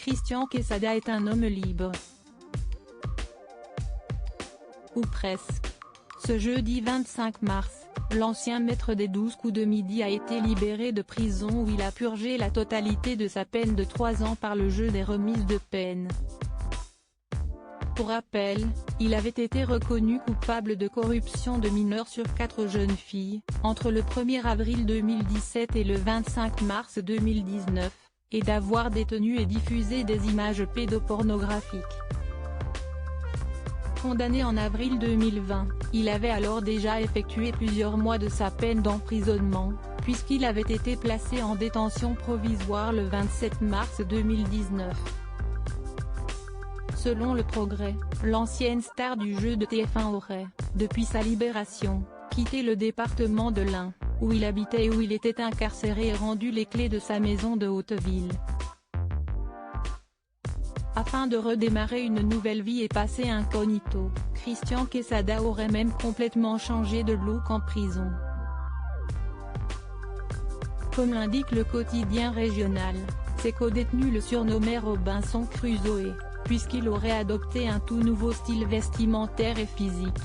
Christian Quesada est un homme libre. Ou presque. Ce jeudi 25 mars, l'ancien maître des 12 coups de midi a été libéré de prison où il a purgé la totalité de sa peine de 3 ans par le jeu des remises de peine. Pour rappel, il avait été reconnu coupable de corruption de mineurs sur 4 jeunes filles, entre le 1er avril 2017 et le 25 mars 2019, et d'avoir détenu et diffusé des images pédopornographiques. Condamné en avril 2020, il avait alors déjà effectué plusieurs mois de sa peine d'emprisonnement, puisqu'il avait été placé en détention provisoire le 27 mars 2019. Selon Le Progrès, l'ancienne star du jeu de TF1 aurait, depuis sa libération, quitté le département de l'Ain, où il habitait et où il était incarcéré et rendu les clés de sa maison de Hauteville. Afin de redémarrer une nouvelle vie et passer incognito, Christian Quesada aurait même complètement changé de look en prison. Comme l'indique le quotidien régional, ses codétenus le surnommaient Robinson Crusoe, puisqu'il aurait adopté un tout nouveau style vestimentaire et physique.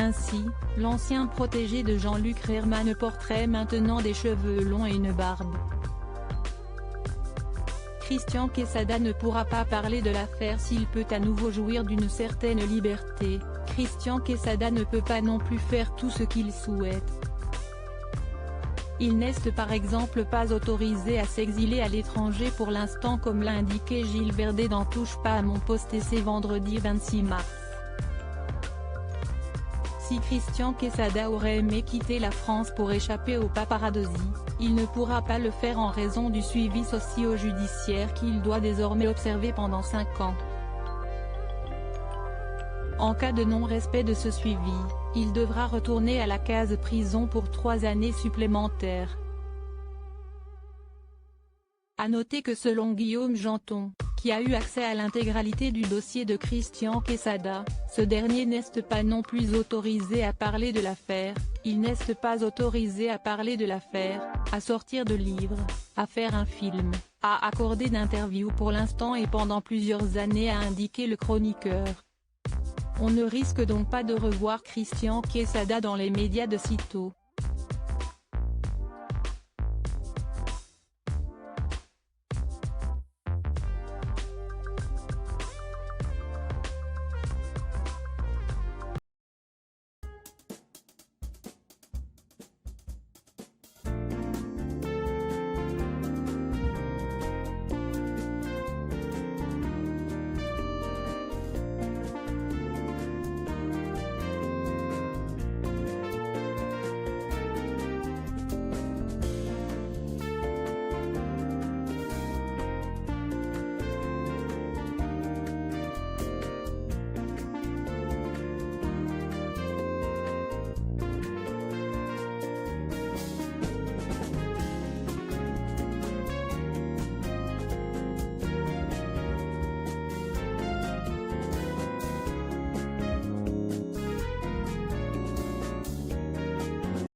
Ainsi, l'ancien protégé de Jean-Luc Reichmann porterait maintenant des cheveux longs et une barbe. Christian Quesada ne pourra pas parler de l'affaire s'il peut à nouveau jouir d'une certaine liberté. Christian Quesada ne peut pas non plus faire tout ce qu'il souhaite. Il n'est par exemple pas autorisé à s'exiler à l'étranger pour l'instant, comme l'a indiqué Gilles Verdez dans Touche pas à mon poste et c'est vendredi 26 mars. Si Christian Quesada aurait aimé quitter la France pour échapper aux paparazzi, il ne pourra pas le faire en raison du suivi socio-judiciaire qu'il doit désormais observer pendant 5 ans. En cas de non-respect de ce suivi, il devra retourner à la case prison pour 3 années supplémentaires. À noter que selon Guillaume Janton, qui a eu accès à l'intégralité du dossier de Christian Quesada, ce dernier n'est pas non plus autorisé à parler de l'affaire, il n'est pas autorisé à parler de l'affaire, à sortir de livres, à faire un film, à accorder d'interviews pour l'instant et pendant plusieurs années, a indiqué le chroniqueur. On ne risque donc pas de revoir Christian Quesada dans les médias de sitôt.